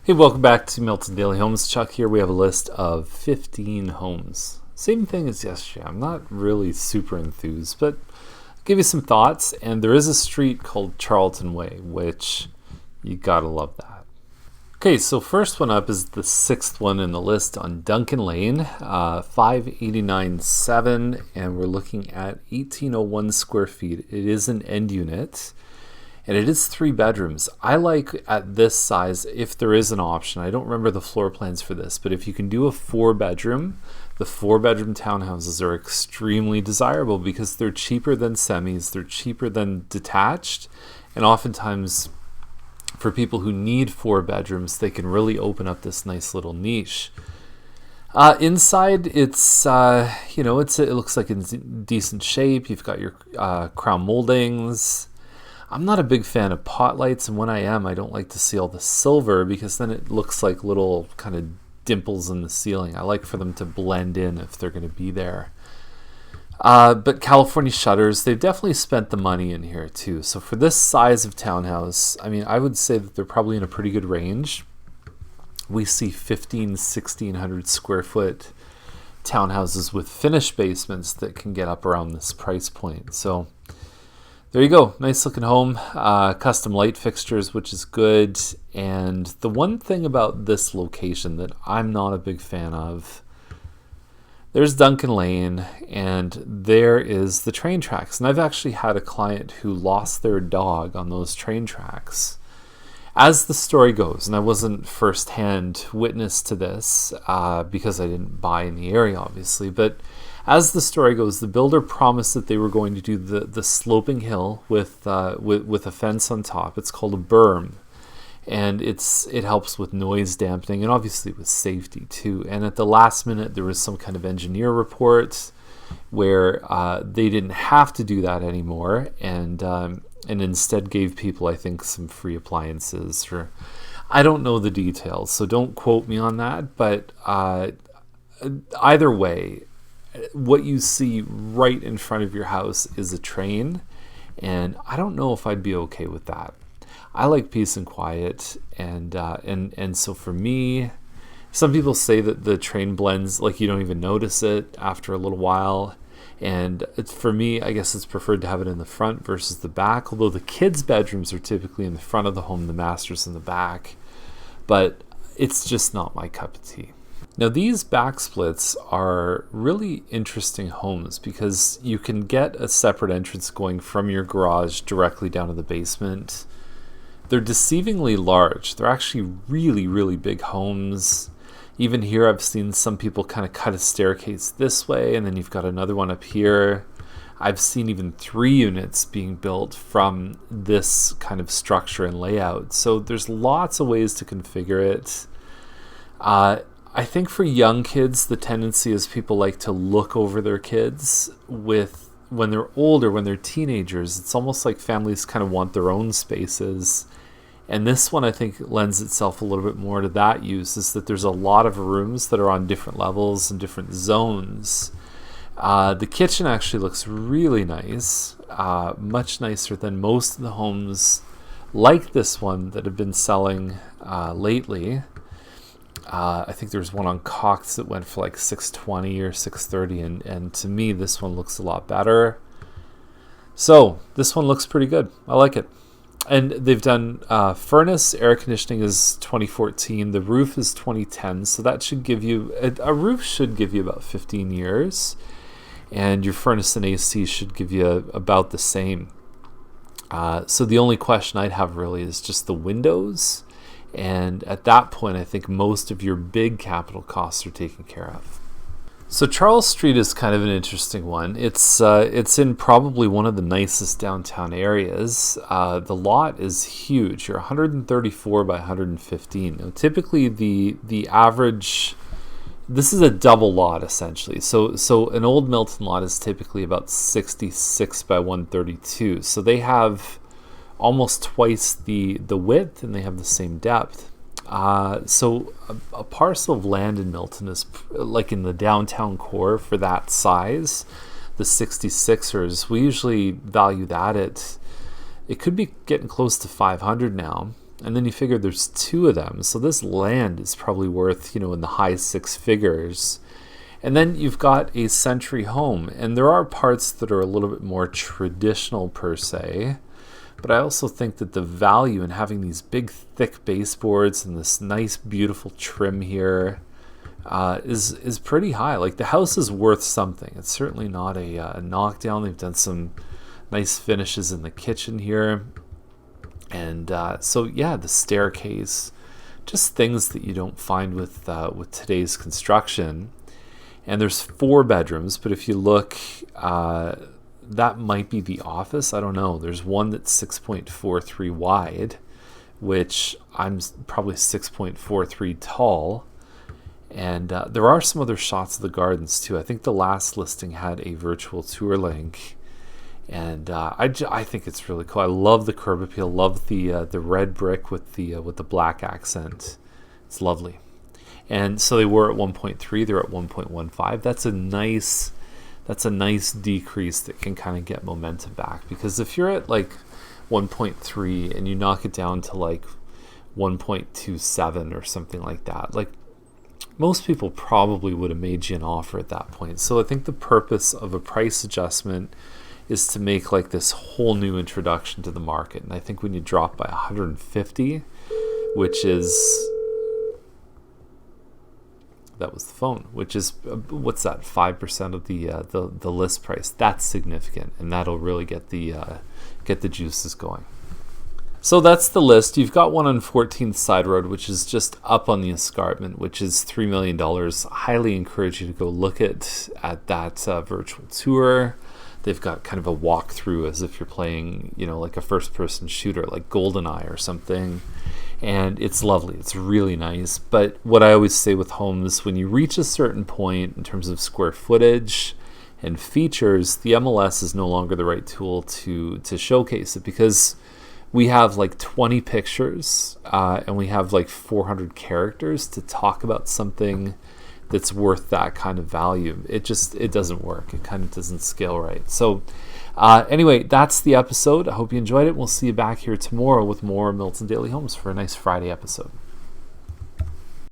Hey, welcome back to Milton Daily Homes. Chuck here. We have a list of 15 homes. Same thing as yesterday. I'm not really super enthused, but I'll give you some thoughts. And there is a street called Charlton Way, which you gotta love that. Okay, so first one up is the sixth one in the list on Duncan Lane, 589.7, and we're looking at 1801 square feet. It is an end unit. And it is 3 bedrooms. I like at this size, if there is an option, I don't remember the floor plans for this, but if you can do a 4-bedroom, the 4-bedroom townhouses are extremely desirable because they're cheaper than semis, they're cheaper than detached, and oftentimes for people who need 4 bedrooms, they can really open up this nice little niche. Inside, it looks like it's in decent shape. You've got your crown moldings. I'm not a big fan of pot lights, and when I am, I don't like to see all the silver because then it looks like little kind of dimples in the ceiling. I like for them to blend in if they're going to be there. But California shutters, they've definitely spent the money in here too. So for this size of townhouse, I mean, I would say that they're probably in a pretty good range. We see 1,1600 square foot townhouses with finished basements that can get up around this price point. So there you go. Nice looking home. Custom light fixtures, which is good. And the one thing about this location that I'm not a big fan of, there's Duncan Lane and there is the train tracks. And I've actually had a client who lost their dog on those train tracks. As the story goes, and I wasn't firsthand witness to this because I didn't buy in the area, obviously, but as the story goes, the builder promised that they were going to do the sloping hill with a fence on top. It's called a berm, and it helps with noise dampening and obviously with safety too. And at the last minute, there was some kind of engineer report where they didn't have to do that anymore, and instead gave people, I think, some free appliances. Or I don't know the details, so don't quote me on that. But either way, what you see right in front of your house is a train, and I don't know if I'd be okay with that. I like peace and quiet, and so for me, some people say that the train blends, like you don't even notice it after a little while, and for me, I guess it's preferred to have it in the front versus the back, although the kids' bedrooms are typically in the front of the home, the master's in the back, but it's just not my cup of tea. Now, these back splits are really interesting homes because you can get a separate entrance going from your garage directly down to the basement. They're deceivingly large. They're actually really, really big homes. Even here, I've seen some people kind of cut a staircase this way, and then you've got another one up here. I've seen even 3 units being built from this kind of structure and layout. So there's lots of ways to configure it. I think for young kids, the tendency is people like to look over their kids when they're older, when they're teenagers. It's almost like families kind of want their own spaces. And this one, I think, lends itself a little bit more to that use, is that there's a lot of rooms that are on different levels and different zones. The kitchen actually looks really nice, much nicer than most of the homes like this one that have been selling lately. I think there's one on Cox that went for like $620 or $630, and to me this one looks a lot better. So this one looks pretty good. I like it. And they've done furnace, air conditioning is 2014, the roof is 2010, so that should give you, a roof should give you about 15 years, and your furnace and AC should give you about the same. So the only question I'd have really is just the windows. And at that point, I think most of your big capital costs are taken care of. So Charles Street is kind of an interesting one. It's in probably one of the nicest downtown areas. The lot is huge. You're 134 by 115. Now, typically, the average, this is a double lot essentially. So an old Milton lot is typically about 66 by 132. So they have almost twice the width, and they have the same depth. So a parcel of land in Milton is like in the downtown core for that size. The 66ers, we usually value that at, it could be getting close to 500 now. And then you figure there's 2 of them. So this land is probably worth, in the high 6 figures. And then you've got a century home. And there are parts that are a little bit more traditional per se. But I also think that the value in having these big, thick baseboards and this nice, beautiful trim here is pretty high. Like, the house is worth something. It's certainly not a knockdown. They've done some nice finishes in the kitchen here. And the staircase, just things that you don't find with today's construction. And there's 4 bedrooms, but if you look, that might be the office. I don't know. There's one that's 6.43 wide, which I'm probably 6.43 tall. And there are some other shots of the gardens too. I think the last listing had a virtual tour link. And I think it's really cool. I love the curb appeal. Love the red brick with the black accent. It's lovely. And so they were at 1.3. They're at 1.15. That's a nice decrease that can kind of get momentum back. Because if you're at like 1.3 and you knock it down to like 1.27 or something like that, like most people probably would have made you an offer at that point. So I think the purpose of a price adjustment is to make like this whole new introduction to the market. And I think when you drop by 150, which is, that was the phone, which is, what's that, 5% of the list price, that's significant, and that'll really get the juices going. So that's the list. You've got one on 14th Side Road, which is just up on the escarpment, which is $3 million. Highly encourage you to go look at that virtual tour. They've got kind of a walkthrough as if you're playing, like a first-person shooter, like GoldenEye or something. And it's lovely. It's really nice. But what I always say with homes, when you reach a certain point in terms of square footage and features, the MLS is no longer the right tool to showcase it, because we have like 20 pictures and we have like 400 characters to talk about something that's worth that kind of value. It doesn't work. It kind of doesn't scale right. So anyway, that's the episode. I hope you enjoyed it. We'll see you back here tomorrow with more Milton Daily Homes for a nice Friday episode.